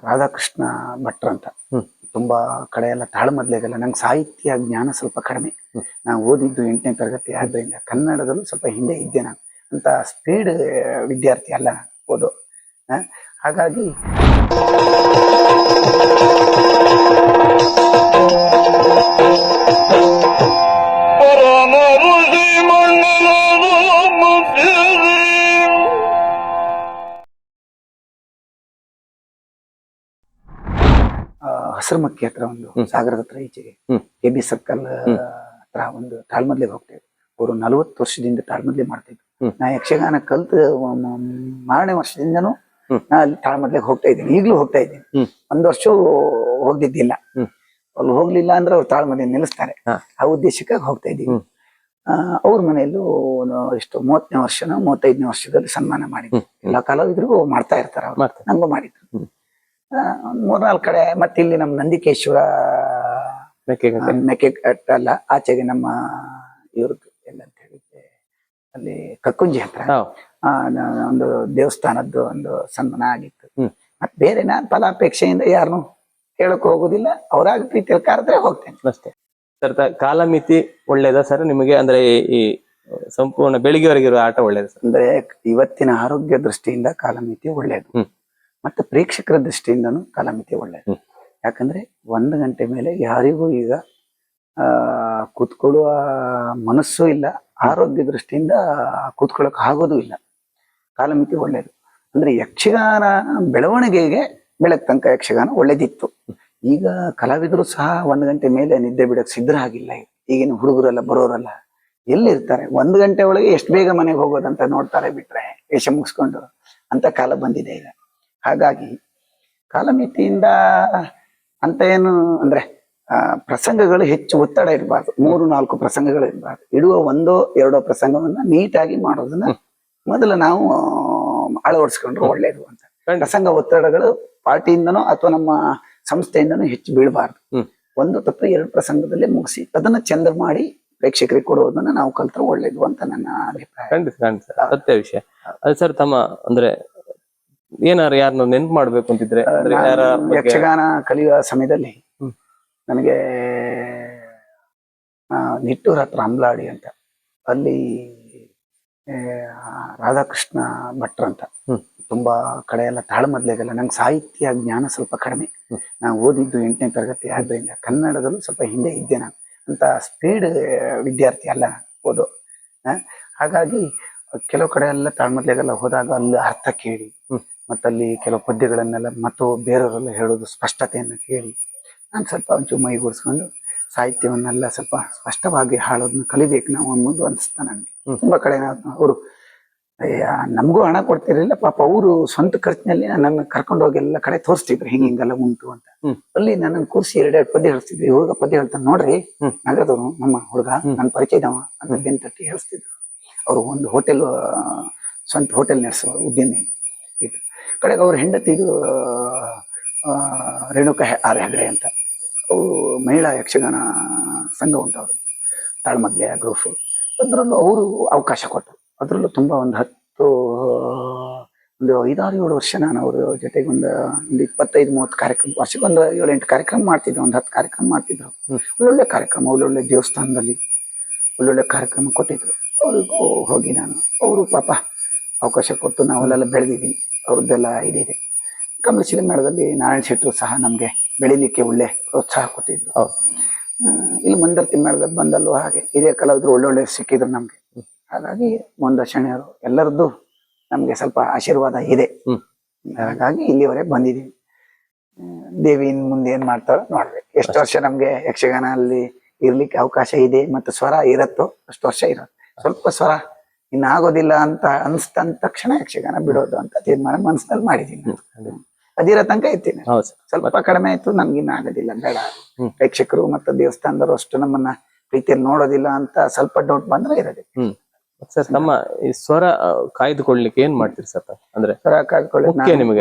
ರಾಧಾಕೃಷ್ಣ ಭಟ್ರು ಅಂತ. ತುಂಬಾ ಕಡೆ ಎಲ್ಲ ತಾಳ್ಮದ್ಲೆಗೆಲ್ಲ ನಂಗೆ ಸಾಹಿತ್ಯ ಜ್ಞಾನ ಸ್ವಲ್ಪ ಕಡಿಮೆ. ನಾನು ಓದಿದ್ದು 8ನೇ ತರಗತಿ ಆದ್ದರಿಂದ ಕನ್ನಡದಲ್ಲೂ ಸ್ವಲ್ಪ ಹಿಂದೆ ಇದ್ದೆ ನಾನು. ಅಂತ ಸ್ಪೀಡ್ ವಿದ್ಯಾರ್ಥಿ ಅಲ್ಲ ಓದೋ. ಹಾಗಾಗಿ ಹಸಿರುಮಕ್ಕಿ ಹತ್ರ ಒಂದು ಸಾಗರದ ಹತ್ರ ಈಚೆಗೆ KB ಸರ್ಕಲ್ ಹತ್ರ ಒಂದು ತಾಳ್ಮದ್ಲೆಗೆ ಹೋಗ್ತಾ ಇದ್ರು. ಅವರು 40 ವರ್ಷದಿಂದ ತಾಳ್ಮದ್ಲೆ ಮಾಡ್ತಿದ್ರು. ನಾ ಯಕ್ಷಗಾನ ಕಲ್ತು ಮಾರನೇ ವರ್ಷದಿಂದನೂ ನಾ ಅಲ್ಲಿ ತಾಳ್ಮದ್ಲೆಗೆ ಹೋಗ್ತಾ ಇದ್ದೀನಿ. ಈಗ್ಲೂ ಹೋಗ್ತಾ ಇದ್ದೀನಿ. ಒಂದು ವರ್ಷ ಹೋಗ್ದಿದ್ದಿಲ್ಲ. ಅಲ್ಲಿ ಹೋಗ್ಲಿಲ್ಲ ಅಂದ್ರೆ ಅವ್ರು ತಾಳ್ಮದ್ಲೆ ನಿಲ್ಲಿಸ್ತಾರೆ. ಆ ಉದ್ದೇಶಕ್ಕಾಗಿ ಹೋಗ್ತಾ ಇದ್ದೀವಿ. ಅವ್ರ ಮನೆಯಲ್ಲೂ ಎಷ್ಟು 30ನೇ ವರ್ಷನೋ 35ನೇ ವರ್ಷದಲ್ಲಿ ಸನ್ಮಾನ ಮಾಡಿದ್ರು. ಎಲ್ಲ ಕಲಾವಿದರಿಗೂ ಮಾಡ್ತಾ ಇರ್ತಾರೆ ಅವ್ರು. ನಂಗೂ ಮಾಡಿದ್ರು. 3-4 ಕಡೆ. ಮತ್ತೆ ಇಲ್ಲಿ ನಮ್ಮ ನಂದಿಕೇಶ್ವರ ಮೆಕ್ಕೆಘಟ್ಟ ಅಲ್ಲ ಆಚೆಗೆ ನಮ್ಮ ಇವ್ರದ್ದು ಎಲ್ಲ ಅಂತ ಹೇಳಿದ್ರೆ ಅಲ್ಲಿ ಕಕ್ಕುಂಜಿ ಹತ್ರ ಒಂದು ದೇವಸ್ಥಾನದ್ದು ಒಂದು ಸನ್ಮಾನ ಆಗಿತ್ತು. ಮತ್ತೆ ಬೇರೆ ನಾನು ಫಲಾಪೇಕ್ಷೆಯಿಂದ ಯಾರನ್ನು ಕೇಳಕ್ ಹೋಗುದಿಲ್ಲ. ಅವ್ರಾಗ ಪ್ರೀತಿಯಲ್ಲಿ ಕರೆದ್ರೆ ಹೋಗ್ತೇನೆ ಅಷ್ಟೇ. ಸರ್, ಕಾಲಮಿತಿ ಒಳ್ಳೇದಾ ಸರ್ ನಿಮಗೆ? ಅಂದ್ರೆ ಈ ಸಂಪೂರ್ಣ ಬೆಳಿಗ್ಗೆವರೆಗಿರುವ ಆಟ ಒಳ್ಳೇದು ಸರ್? ಅಂದ್ರೆ ಇವತ್ತಿನ ಆರೋಗ್ಯ ದೃಷ್ಟಿಯಿಂದ ಕಾಲಮಿತಿ ಒಳ್ಳೇದು. ಮತ್ತೆ ಪ್ರೇಕ್ಷಕರ ದೃಷ್ಟಿಯಿಂದನೂ ಕಾಲಮಿತಿ ಒಳ್ಳೇದು. ಯಾಕಂದ್ರೆ 1 ಗಂಟೆ ಮೇಲೆ ಯಾರಿಗೂ ಈಗ ಕೂತ್ಕೊಳ್ಳುವ ಮನಸ್ಸು ಇಲ್ಲ. ಆರೋಗ್ಯ ದೃಷ್ಟಿಯಿಂದ ಕೂತ್ಕೊಳ್ಳೋಕೆ ಆಗೋದು ಇಲ್ಲ. ಕಾಲಮಿತಿ ಒಳ್ಳೇದು. ಅಂದ್ರೆ ಯಕ್ಷಗಾನ ಬೆಳವಣಿಗೆಗೆ ಬೆಳಕ್ ತನಕ ಯಕ್ಷಗಾನ ಒಳ್ಳೇದಿತ್ತು. ಈಗ ಕಲಾವಿದರು ಸಹ 1 ಗಂಟೆ ಮೇಲೆ ನಿದ್ದೆ ಬಿಡಕ್ ಸಿದ್ಧರಾಗಿಲ್ಲ. ಈಗಿನ ಹುಡುಗರೆಲ್ಲ ಬರೋರೆಲ್ಲ ಎಲ್ಲಿರ್ತಾರೆ? 1 ಗಂಟೆ ಒಳಗೆ ಎಷ್ಟು ಬೇಗ ಮನೆಗೆ ಹೋಗೋದಂತ ನೋಡ್ತಾರೆ ಬಿಟ್ರೆ ವೇಷ ಮುಗಿಸ್ಕೊಂಡು ಅಂತ ಕಾಲ ಬಂದಿದೆ ಈಗ. ಹಾಗಾಗಿ ಕಾಲಮಿತಿಯಿಂದ ಅಂತ ಏನು ಅಂದ್ರೆ ಪ್ರಸಂಗಗಳು ಹೆಚ್ಚು ಒತ್ತಡ ಇರಬಾರ್ದು. 3-4 ಪ್ರಸಂಗಗಳು ಇರಬಾರ್ದು. ಇಡುವ 1-2 ಪ್ರಸಂಗವನ್ನ ನೀಟಾಗಿ ಮಾಡೋದನ್ನ ಮೊದಲು ನಾವು ಅಳವಡಿಸ್ಕೊಂಡ್ರೆ ಒಳ್ಳೇದು ಅಂತ. ಪ್ರಸಂಗ ಒತ್ತಡಗಳು ಪಾರ್ಟಿಯಿಂದನೋ ಅಥವಾ ನಮ್ಮ ಸಂಸ್ಥೆಯಿಂದನೂ ಹೆಚ್ಚು ಬೀಳಬಾರ್ದು. 1 ಅಥವಾ 2 ಪ್ರಸಂಗದಲ್ಲೇ ಮುಗಿಸಿ ಅದನ್ನ ಚಂದ ಮಾಡಿ ಪ್ರೇಕ್ಷಕರಿಗೆ ಕೊಡುವುದನ್ನ ನಾವು ಕಲ್ತ್ರೆ ಒಳ್ಳೇದು ಅಂತ ನನ್ನ ಅಭಿಪ್ರಾಯ. ಖಂಡಿತ ಸತ್ಯ ವಿಷಯ ಅದು ಸರ್. ತಮ್ಮ ಅಂದ್ರೆ ಯಾರನ್ನ ನೆನ್ಪು ಮಾಡ್ಬೇಕು ಅಂತಿದ್ರೆ ಯಕ್ಷಗಾನ ಕಲಿಯುವ ಸಮಯದಲ್ಲಿ ನನಗೆ ನಿಟ್ಟೂರ್ ಹತ್ರ ಅಂಬ್ಲಾಡಿ ಅಂತ ಅಲ್ಲಿ ರಾಧಾಕೃಷ್ಣ ಭಟ್ರು ಅಂತ. ತುಂಬಾ ಕಡೆ ಎಲ್ಲ ತಾಳ್ಮದ್ಲೆಗೆಲ್ಲ ನಂಗೆ ಸಾಹಿತ್ಯ ಜ್ಞಾನ ಸ್ವಲ್ಪ ಕಡಿಮೆ. ನಾನು ಓದಿದ್ದು 8ನೇ ತರಗತಿ ಆದ್ದರಿಂದ ಕನ್ನಡದಲ್ಲೂ ಸ್ವಲ್ಪ ಹಿಂದೆ ಇದ್ದೆ ನಾನು. ಅಂತ ಸ್ಪೀಡ್ ವಿದ್ಯಾರ್ಥಿ ಅಲ್ಲ ಓದೋ. ಹಾಗಾಗಿ ಕೆಲವು ಕಡೆ ಎಲ್ಲ ತಾಳ್ಮದ್ಲೆಗೆಲ್ಲ ಹೋದಾಗ ಅಲ್ಲಿ ಅರ್ಥ ಕೇಳಿ ಮತ್ತಲ್ಲಿ ಕೆಲವು ಪದ್ಯಗಳನ್ನೆಲ್ಲ ಮತ್ತು ಬೇರೆಯವರೆಲ್ಲ ಹೇಳೋದು ಸ್ಪಷ್ಟತೆಯನ್ನು ಕೇಳಿ ನಾನು ಸ್ವಲ್ಪ ಒಂಚೂರು ಮೈಗೂಡಿಸ್ಕೊಂಡು ಸಾಹಿತ್ಯವನ್ನೆಲ್ಲ ಸ್ವಲ್ಪ ಸ್ಪಷ್ಟವಾಗಿ ಹಾಡೋದನ್ನ ಕಲಿಬೇಕು ನಾವು ಅನ್ನೋದು ಅನಿಸ್ತಾ ನನಗೆ. ತುಂಬಾ ಕಡೆ ಅವರು ನಮಗೂ ಹಣ ಕೊಡ್ತಿರ್ಲಿಲ್ಲ ಪಾಪ. ಅವರು ಸ್ವಂತ ಖರ್ಚಿನಲ್ಲಿ ನನ್ನ ಕರ್ಕೊಂಡು ಹೋಗಿ ಎಲ್ಲ ಕಡೆ ತೋರಿಸ್ತಿದ್ರು ಹಿಂಗೆಲ್ಲ ಉಂಟು ಅಂತ. ಅಲ್ಲಿ ನನ್ನ ಕೂರಿಸಿ 2 ಪದ್ಯ ಹೇಳ್ತಿದ್ರು. ಹುಡುಗ ಪದ್ಯ ಹೇಳ್ತಾನೆ ನೋಡ್ರಿ, ನಗರದವನು ನಮ್ಮ ಹುಡುಗ, ನನ್ನ ಪರಿಚಯದವ ಅಂತ ಬೆಂತಟ್ಟಿ ಹೇಳಿಸ್ತಿದ್ರು. ಅವರು ಒಂದು ಹೋಟೆಲ್ ಸ್ವಂತ ಹೋಟೆಲ್ ನಡೆಸುವ ಉದ್ಯಮಿ ಇದು. ಕಡೆಗೆ ಅವ್ರ ಹೆಂಡತಿದು ರೇಣುಕಾ ಆರ್ ಹೆಗಡೆ ಅಂತ. ಅವರು ಮಹಿಳಾ ಯಕ್ಷಗಾನ ಸಂಘ ಉಂಟು ಅವ್ರದ್ದು, ತಾಳ್ಮದ್ಲೆ ಗ್ರೂಪ್. ಅದರಲ್ಲೂ ಅವರು ಅವಕಾಶ ಕೊಟ್ಟರು. ಅದರಲ್ಲೂ ತುಂಬ ಒಂದು 5-6-7 ವರ್ಷ ನಾನು ಅವ್ರ ಜೊತೆಗೆ ಒಂದು 25-30 ಕಾರ್ಯಕ್ರಮ, ವರ್ಷಕ್ಕೊಂದು 7-8 ಕಾರ್ಯಕ್ರಮ ಮಾಡ್ತಿದ್ರು. ಒಂದು 10 ಕಾರ್ಯಕ್ರಮ ಮಾಡ್ತಿದ್ರು. ಒಳ್ಳೊಳ್ಳೆ ಕಾರ್ಯಕ್ರಮ, ಒಳ್ಳೊಳ್ಳೆ ದೇವಸ್ಥಾನದಲ್ಲಿ ಒಳ್ಳೊಳ್ಳೆ ಕಾರ್ಯಕ್ರಮ ಕೊಟ್ಟಿದ್ರು. ಅವ್ರಿಗೂ ಹೋಗಿ ನಾನು ಅವರು ಪಾಪ ಅವಕಾಶ ಕೊಟ್ಟು ನಾವೆಲ್ಲ ಬೆಳೆದಿದ್ದೀವಿ. ಅವ್ರದ್ದೆಲ್ಲ ಇದಿದೆ. ಕಮಲಶಿಲೆ ಮೇಳದಲ್ಲಿ ನಾರಾಯಣ ಶೆಟ್ಟರು ಸಹ ನಮಗೆ ಬೆಳಿಲಿಕ್ಕೆ ಒಳ್ಳೆ ಪ್ರೋತ್ಸಾಹ ಕೊಟ್ಟಿದ್ರು. ಇಲ್ಲಿ ಮಂದರ್ತಿ ಮೇಳದಲ್ಲಿ ಬಂದಲ್ಲೂ ಹಾಗೆ ಹಿರಿಯ ಕಲಾವಿದರು ಒಳ್ಳೊಳ್ಳೆ ಸಿಕ್ಕಿದ್ರು ನಮ್ಗೆ. ಹಾಗಾಗಿ ಮುಂದರ್ಶನೆಯವರು ಎಲ್ಲರದ್ದು ನಮ್ಗೆ ಸ್ವಲ್ಪ ಆಶೀರ್ವಾದ ಇದೆ. ಹಾಗಾಗಿ ಇಲ್ಲಿವರೆಗೆ ಬಂದಿದ್ದೀವಿ. ದೇವಿನ ಮುಂದೆ ಏನ್ ಮಾಡ್ತಾರೋ ನೋಡ್ಬೇಕು. ಎಷ್ಟು ವರ್ಷ ನಮ್ಗೆ ಯಕ್ಷಗಾನ ಅಲ್ಲಿ ಇರ್ಲಿಕ್ಕೆ ಅವಕಾಶ ಇದೆ ಮತ್ತು ಸ್ವರ ಇರತ್ತೋ ಅಷ್ಟು ವರ್ಷ ಇರತ್ತೆ. ಸ್ವಲ್ಪ ಸ್ವರ ಇನ್ನಾಗೋದಿಲ್ಲ ಅಂತ ಅನ್ಸ್ತಂದ ತಕ್ಷಣ ಯಕ್ಷಗಾನ ಬಿಡೋದು ಅಂತ ತೀರ್ಮಾನ ಮನಸ್ಸಿನಲ್ಲಿ ಮಾಡಿದ್ದೀನಿ. ಅದಿರೋ ತನಕ ಇರ್ತೀನಿ. ಸ್ವಲ್ಪ ಕಡಿಮೆ ಆಯ್ತು, ನಮ್ಗಿನ್ನ ಆಗೋದಿಲ್ಲ, ಬೇಡ, ಪ್ರೇಕ್ಷಕರು ಮತ್ತು ದೇವಸ್ಥಾನದವರು ಅಷ್ಟು ನಮ್ಮನ್ನ ಪ್ರೀತಿಯಲ್ಲಿ ನೋಡೋದಿಲ್ಲ ಅಂತ ಸ್ವಲ್ಪ ಡೌಟ್ ಬಂದ್ರೆ ಇರೋದಿಲ್ಲ. ಸರ್, ನಮ್ಮ ಈ ಸ್ವರ ಕಾಯ್ದುಕೊಳ್ಳಿಕ್ಕೆ ಏನ್ ಮಾಡ್ತೀರಿ ಸರ್? ಅಂದ್ರೆ ಸ್ವರ ಕಾಯ್ದುಕೊಳ್ಳಿಕ್ಕೆ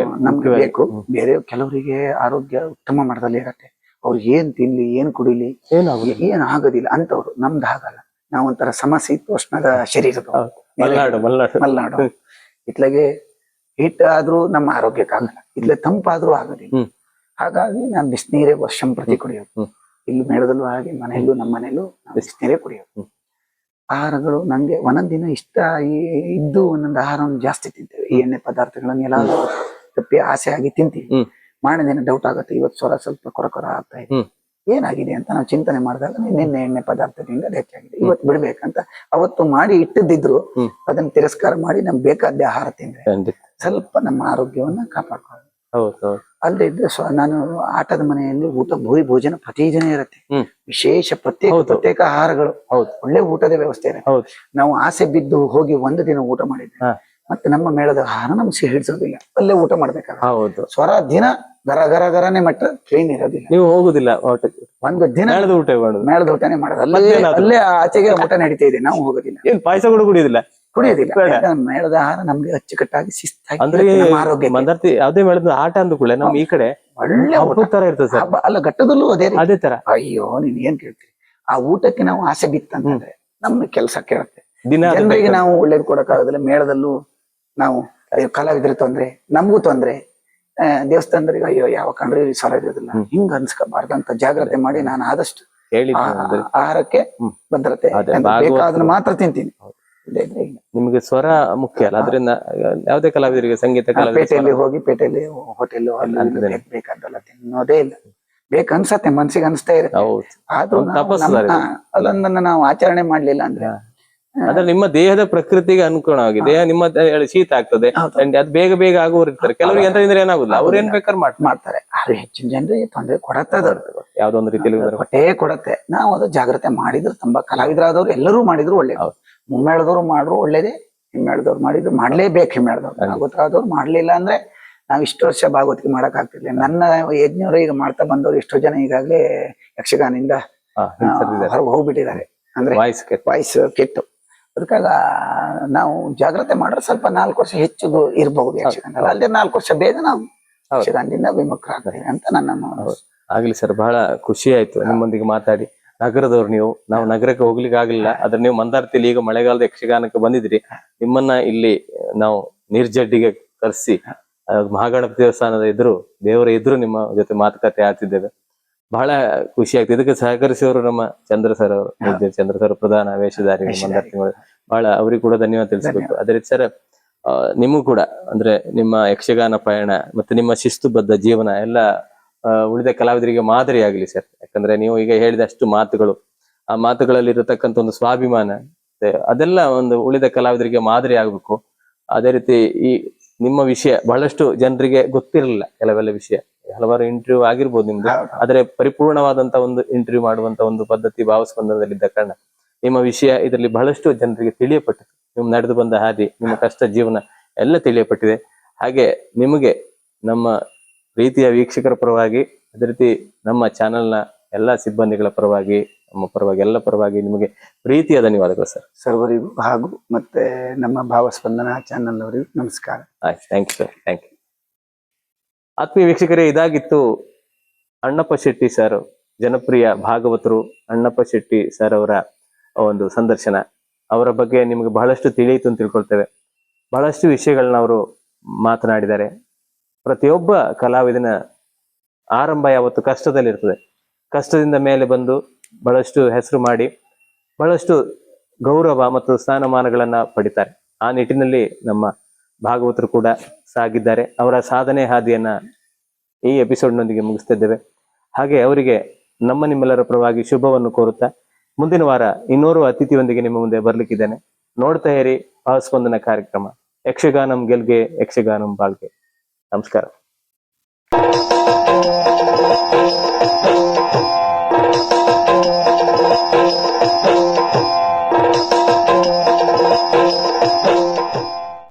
ನಮ್ಗೆ ಬೇಕು. ಬೇರೆ ಕೆಲವರಿಗೆ ಆರೋಗ್ಯ ಉತ್ತಮ ಮಟ್ಟದಲ್ಲಿ ಇರತ್ತೆ. ಅವ್ರು ಏನ್ ತಿನ್ಲಿ ಏನ್ ಕುಡಿಲಿ ಏನ್ ಆಗೋದಿಲ್ಲ ಅಂತವ್ರು. ನಮ್ದು ಹಾಗಲ್ಲ. ನಾವು ಒಂಥರ ಸಮಶೀತೋಷ್ಣದ ಶರೀರದ ಮಲ್ನಾಡು. ಇತ್ಲಾಗೆ ಹಿಟ್ ಆದ್ರೂ ನಮ್ಮ ಆರೋಗ್ಯಕ್ಕೆ ಆಗಲ್ಲ. ಇಲ್ಲೇ ತಂಪಾದ್ರೂ ಆಗೋದಿಲ್ಲ. ಹಾಗಾಗಿ ನಾನು ಬಿಸಿನೀರೇ ವರ್ಷಂ ಪ್ರತಿ ಕುಡಿಯೋದು. ಇಲ್ಲಿ ಮೇಳದಲ್ಲೂ ಹಾಗೆ, ಮನೆಯಲ್ಲೂ ನಮ್ಮ ಮನೆಯಲ್ಲೂ ಬಿಸಿನೀರೇ ಕುಡಿಯೋದು. ಆಹಾರಗಳು ನಂಗೆ ಒಂದೊಂದ್ ದಿನ ಇಷ್ಟ ಇದ್ದು ಒಂದೊಂದು ಆಹಾರವನ್ನು ಜಾಸ್ತಿ ತಿಂತೇವೆ. ಈ ಎಣ್ಣೆ ಪದಾರ್ಥಗಳನ್ನೆಲ್ಲ ತಪ್ಪಿ ಆಸೆ ಆಗಿ ತಿಂತೀವಿ. ಮಾಡಿದ ದಿನ ಡೌಟ್ ಆಗುತ್ತೆ, ಇವತ್ತು ಸ್ವರ ಸ್ವಲ್ಪ ಕೊರ ಆಗ್ತಾ ಇದೆ, ಏನಾಗಿದೆ ಅಂತ ನಾವು ಚಿಂತನೆ ಮಾಡಿದಾಗ ನಿನ್ನೆ ಎಣ್ಣೆ ಪದಾರ್ಥದಿಂದ ಹೆಚ್ಚಾಗಿದೆ, ಇವತ್ತು ಬಿಡ್ಬೇಕಂತ ಅವತ್ತು ಮಾಡಿ ಇಟ್ಟಿದ್ದಿದ್ರು ಅದನ್ನ ತಿರಸ್ಕಾರ ಮಾಡಿ ನಮ್ಗೆ ಬೇಕಾದ ಆಹಾರ ತಿಂದ್ರೆ ಸ್ವಲ್ಪ ನಮ್ಮ ಆರೋಗ್ಯವನ್ನ ಕಾಪಾಡ್ಕೊಳ್ಳೋದು. ಅಲ್ಲದೆ ಇದ್ರೆ ನಾನು ಆಟದ ಮನೆಯಲ್ಲಿ ಊಟ ಭೋಜನ ಪ್ರತಿದಿನ ಇರುತ್ತೆ. ವಿಶೇಷ ಪ್ರತ್ಯೇಕ ಆಹಾರಗಳು, ಒಳ್ಳೆ ಊಟದ ವ್ಯವಸ್ಥೆ ಇರುತ್ತೆ. ನಾವು ಆಸೆ ಬಿದ್ದು ಹೋಗಿ ಒಂದು ದಿನ ಊಟ ಮಾಡಿದ್ರೆ ಮತ್ತೆ ನಮ್ಮ ಮೇಳದ ಆಹಾರ ನಮ್ಗೆ ಹಿಡಿಸೋದಿಲ್ಲ, ಅಲ್ಲೇ ಊಟ ಮಾಡ್ಬೇಕಾಗುತ್ತೆ. ಸ್ವರ ದಿನ ಗರನೇ ಮಟ್ಟ ಕ್ಲೀನ್ ಇರೋದಿಲ್ಲ. ನೀವು ಹೋಗುದಿಲ್ಲ ಒಂದು ದಿನ ಮೇಳದ ಊಟನೇ ಮಾಡೋದು, ಅಲ್ಲೇ ಆಚೆಗೆ ಊಟ ನಡೀತಾ ಇದೆ, ನಾವು ಹೋಗೋದಿಲ್ಲ. ಏನ್ ಪಾಯಸ ಕೂಡ ಕುಡಿಯೋದಿಲ್ಲ ಮೇಳದ ಆಹಾರ ನಮ್ಗೆ ಅಚ್ಚುಕಟ್ಟಾಗಿ ಶಿಸ್ತಾಗಿ ಅಂದ್ರೆ ಮಂದಾರ್ತಿ ಯಾವ್ದೇ ಮೇಳದ ಆಟ ಅಂದ ಕೂಡ ನಮ್ ಈ ಕಡೆ ಒಳ್ಳೆ ತರ ಇರ್ತದೆ ಸರ್. ಅಲ್ಲ ಘಟ್ಟದಲ್ಲೂ ಅದೇ ತರ. ಅಯ್ಯೋ ನೀನ್ ಏನ್ ಕೇಳ್ತೀರಿ, ಆ ಊಟಕ್ಕೆ ನಾವು ಆಸೆ ಬಿತ್ತಂತಂದ್ರೆ ನಮ್ಮ ಕೆಲಸ ಕೇಳುತ್ತೆ. ದಿನ ಜನರಿಗೆ ನಾವು ಒಳ್ಳೇದು ಕೊಡಕ್ಕಾಗೋದಿಲ್ಲ. ಮೇಳದಲ್ಲೂ ನಾವು ಕಲಾವಿದ್ರ ತೊಂದ್ರೆ, ನಮಗೂ ತೊಂದ್ರೆ, ದೇವಸ್ಥಾನದರಿಗೆ ಅಯ್ಯೋ ಯಾವ ಕಂಡ್ರೆ ಸ್ವರ ಇರೋದಿಲ್ಲ, ಹಿಂಗ ಅನ್ಸ್ಕೋಬಾರ್ದಂತ ಜಾಗ್ರತೆ ಮಾಡಿ ನಾನು ಆದಷ್ಟು ಆಹಾರಕ್ಕೆ ಭದ್ರತೆ ಬೇಕಾದ್ರೆ ಮಾತ್ರ ತಿಂತೀನಿ. ನಿಮ್ಗೆ ಸ್ವರ ಮುಖ್ಯ ಅಲ್ಲ, ಅದರಿಂದ ಯಾವ್ದೇ ಕಲಾವಿದರಿಗೆ ಸಂಗೀತ ಪೇಟೆಯಲ್ಲಿ ಹೋಗಿ ಪೇಟೆಯಲ್ಲಿ ಹೋಟೆಲ್ ಬೇಕಾದಲ್ಲ ತಿನ್ನೋದೇ ಇಲ್ಲ. ಬೇಕನ್ಸತ್ತೆ, ಮನ್ಸಿಗೆ ಅನ್ಸ್ತಾ ಇರುತ್ತೆ. ಆದ್ರೂ ಅದನ್ನ ನಾವು ಆಚರಣೆ ಮಾಡ್ಲಿಲ್ಲ ಅಂದ್ರೆ ಅಂದ್ರೆ ನಿಮ್ಮ ದೇಹದ ಪ್ರಕೃತಿಗೆ ಅನುಗುಣವಾಗಿ ದೇಹ ನಿಮ್ಮ ಶೀತ ಆಗ್ತದೆ, ಅದು ಬೇಗ ಬೇಗ ಆಗೋರು ಇರ್ತಾರೆ. ಕೆಲವರಿಗೆ ಎಂತ ಏನಾಗುದಿಲ್ಲ, ಅವ್ರು ಏನ್ ಬೇಕಾದ್ರೆ ಮಾಡ್ತಾರೆ. ಆದ್ರೆ ಹೆಚ್ಚಿನ ಜನರಿಗೆ ತೊಂದರೆ ಕೊಡತ್ತದ, ಯಾವ್ದೋ ಒಂದು ರೀತಿಯಲ್ಲಿ ಹೊಟ್ಟೆ ಕೊಡತ್ತೆ. ನಾವು ಅದು ಜಾಗ್ರತೆ ಮಾಡಿದ್ರು ತುಂಬಾ ಕಲಾವಿದರಾದವ್ರು ಎಲ್ಲರೂ ಮಾಡಿದ್ರು ಒಳ್ಳೇದು. ಮುಮ್ಮೇಳದವ್ರು ಮಾಡ್ರು ಒಳ್ಳೇದೇ, ಹಿಮ್ಮೇಳದವ್ರು ಮಾಡಿದ್ರು ಮಾಡ್ಲೇಬೇಕು. ಹಿಮ್ಮೇಳದವ್ರು ಭಾಗವತರಾದವ್ರು ಮಾಡ್ಲಿಲ್ಲ ಅಂದ್ರೆ ನಾವ್ ಇಷ್ಟು ವರ್ಷ ಭಾಗವತಿಗೆ ಮಾಡಕ್ ಆಗ್ತಿರ್ಲಿಲ್ಲ. ನನ್ನ ಯಜ್ಞವರು ಈಗ ಮಾಡ್ತಾ ಬಂದವ್ರು ಎಷ್ಟೋ ಜನ ಈಗಾಗ್ಲೇ ಯಕ್ಷಗಾನದಿಂದ ಹೊರಗೆ ಹೋಗ್ಬಿಟ್ಟಿದ್ದಾರೆ, ಅಂದ್ರೆ ವಾಯ್ಸ್ ಕೆಟ್ಟು. ಅದಕ್ಕಾಗ ನಾವು ಜಾಗ್ರತೆ ಮಾಡ್ರೆ ಸ್ವಲ್ಪ 4 ವರ್ಷ ಹೆಚ್ಚು ಇರಬಹುದು ಯಕ್ಷಗಾನ, ಅಲ್ಲದೆ 4 ವರ್ಷ ಬೇಗ ನಾವು ಯಕ್ಷಗಾನದಿಂದ ವಿಮುಖರಾಗ್ತೇವೆ ಅಂತ ನನ್ನ. ಆಗ್ಲಿ ಸರ್, ಬಹಳ ಖುಷಿ ಆಯ್ತು ನಿಮ್ಮೊಂದಿಗೆ ಮಾತಾಡಿ. ನಗರದವ್ರು ನೀವು, ನಾವು ನಗರಕ್ಕೆ ಹೋಗ್ಲಿಕ್ಕೆ ಆಗ್ಲಿಲ್ಲ, ಆದ್ರೆ ನೀವು ಮಂದಾರ್ತಿಲಿ ಈಗ ಮಳೆಗಾಲದ ಯಕ್ಷಗಾನಕ್ಕೆ ಬಂದಿದ್ರಿ. ನಿಮ್ಮನ್ನ ಇಲ್ಲಿ ನಾವು ನಿರ್ಜಡ್ಡಿಗೆ ಕರೆಸಿ ಮಹಾಗಣಪತಿ ದೇವಸ್ಥಾನದ ಎದುರು, ದೇವರ ಎದುರು ನಿಮ್ಮ ಜೊತೆ ಮಾತುಕತೆ ಆಡ್ತಿದ್ದೇವೆ. ಬಹಳ ಖುಷಿ ಆಗ್ತದೆ. ಇದಕ್ಕೆ ಸಹಕರಿಸಿದವರು ನಮ್ಮ ಚಂದ್ರ ಸರ್ ಅವರು, ಚಂದ್ರ ಸರ್ ಪ್ರಧಾನ ವೇಷಧಾರಿ ಮಂದಾರ್ತಿ. ಬಹಳ ಅವ್ರಿಗೆ ಕೂಡ ಧನ್ಯವಾದ ತಿಳಿಸ್ಬೇಕು. ಅದೇ ರೀತಿ ಸರ್, ನಿಮಗೂ ಕೂಡ ಅಂದ್ರೆ ನಿಮ್ಮ ಯಕ್ಷಗಾನ ಪಯಣ ಮತ್ತೆ ನಿಮ್ಮ ಶಿಸ್ತುಬದ್ಧ ಜೀವನ ಎಲ್ಲ ಉಳಿದ ಕಲಾವಿದರಿಗೆ ಮಾದರಿ ಆಗ್ಲಿ ಸರ್. ಯಾಕಂದ್ರೆ ನೀವು ಈಗ ಹೇಳಿದಷ್ಟು ಮಾತುಗಳು, ಆ ಮಾತುಗಳಲ್ಲಿ ಇರತಕ್ಕಂತ ಒಂದು ಸ್ವಾಭಿಮಾನ, ಅದೆಲ್ಲ ಒಂದು ಉಳಿದ ಕಲಾವಿದರಿಗೆ ಮಾದರಿ ಆಗ್ಬೇಕು. ಅದೇ ರೀತಿ ಈ ನಿಮ್ಮ ವಿಷಯ ಬಹಳಷ್ಟು ಜನರಿಗೆ ಗೊತ್ತಿರಲಿಲ್ಲ, ಕೆಲವೆಲ್ಲ ವಿಷಯ ಹಲವಾರು ಇಂಟರ್ವ್ಯೂ ಆಗಿರ್ಬೋದು ನಿಮ್ದು, ಆದ್ರೆ ಪರಿಪೂರ್ಣವಾದಂತ ಒಂದು ಇಂಟರ್ವ್ಯೂ ಮಾಡುವಂತ ಒಂದು ಪದ್ಧತಿ ಭಾವಸ್ಪಂದನದಲ್ಲಿದ್ದ ಕಾರಣ ನಿಮ್ಮ ವಿಷಯ ಇದರಲ್ಲಿ ಬಹಳಷ್ಟು ಜನರಿಗೆ ತಿಳಿಯಪಟ್ಟಿದೆ. ನೀವು ನಡೆದು ಬಂದ ಹಾದಿ, ನಿಮ್ಮ ಕಷ್ಟ ಜೀವನ ಎಲ್ಲ ತಿಳಿಯಪಟ್ಟಿದೆ. ಹಾಗೆ ನಿಮಗೆ ನಮ್ಮ ಪ್ರೀತಿಯ ವೀಕ್ಷಕರ ಪರವಾಗಿ, ಅದೇ ರೀತಿ ನಮ್ಮ ಚಾನೆಲ್ನ ಎಲ್ಲ ಸಿಬ್ಬಂದಿಗಳ ಪರವಾಗಿ, ನಮ್ಮ ಪರವಾಗಿ, ಎಲ್ಲ ಪರವಾಗಿ ನಿಮಗೆ ಪ್ರೀತಿಯ ಧನ್ಯವಾದಗಳು ಸರ್. ಸರ್ವರಿಗೂ ಹಾಗೂ ಮತ್ತೆ ನಮ್ಮ ಭಾವಸ್ಪಂದನ ಚಾನೆಲ್ ಅವರಿಗೂ ನಮಸ್ಕಾರ. ಆಯ್ತು, thank you sir, thank you. ಆತ್ಮೀಯ ವೀಕ್ಷಕರೇ, ಇದಾಗಿತ್ತು ಅಣ್ಣಪ್ಪ ಶೆಟ್ಟಿ ಸರ್, ಜನಪ್ರಿಯ ಭಾಗವತರು ಅಣ್ಣಪ್ಪ ಶೆಟ್ಟಿ ಸರ್ ಅವರ ಒಂದು ಸಂದರ್ಶನ. ಅವರ ಬಗ್ಗೆ ನಿಮಗೆ ಬಹಳಷ್ಟು ತಿಳಿಯಿತು ಅಂತ ತಿಳ್ಕೊಳ್ತೇವೆ. ಬಹಳಷ್ಟು ವಿಷಯಗಳನ್ನ ಅವರು ಮಾತನಾಡಿದ್ದಾರೆ. ಪ್ರತಿಯೊಬ್ಬ ಕಲಾವಿದನ ಆರಂಭ ಯಾವತ್ತು ಕಷ್ಟದಲ್ಲಿರ್ತದೆ. ಕಷ್ಟದಿಂದ ಮೇಲೆ ಬಂದು ಬಹಳಷ್ಟು ಹೆಸರು ಮಾಡಿ ಬಹಳಷ್ಟು ಗೌರವ ಮತ್ತು ಸ್ಥಾನಮಾನಗಳನ್ನ ಪಡಿತಾರೆ. ಆ ನಿಟ್ಟಿನಲ್ಲಿ ನಮ್ಮ ಭಾಗವತರು ಕೂಡ ಸಾಗಿದ್ದಾರೆ. ಅವರ ಸಾಧನೆ ಹಾದಿಯನ್ನ ಈ ಎಪಿಸೋಡ್ನೊಂದಿಗೆ ಮುಗಿಸ್ತಿದ್ದೇವೆ. ಹಾಗೆ ಅವರಿಗೆ ನಿಮ್ಮೆಲ್ಲರ ಪರವಾಗಿ ಶುಭವನ್ನು ಕೋರುತ್ತಾ, ಮುಂದಿನ ವಾರ ಇನ್ನೋರ್ವ ಅತಿಥಿಯೊಂದಿಗೆ ನಿಮ್ಮ ಮುಂದೆ ಬರ್ಲಿಕ್ಕಿದ್ದೇನೆ. ನೋಡ್ತಾ ಇರಿ ಭಾವಸ್ಪಂದನ ಕಾರ್ಯಕ್ರಮ. ಯಕ್ಷಗಾನಂ ಗೆಲ್ಗೆ, ಯಕ್ಷಗಾನಂ ಬಾಳ್ಗೆ. ನಮಸ್ಕಾರ.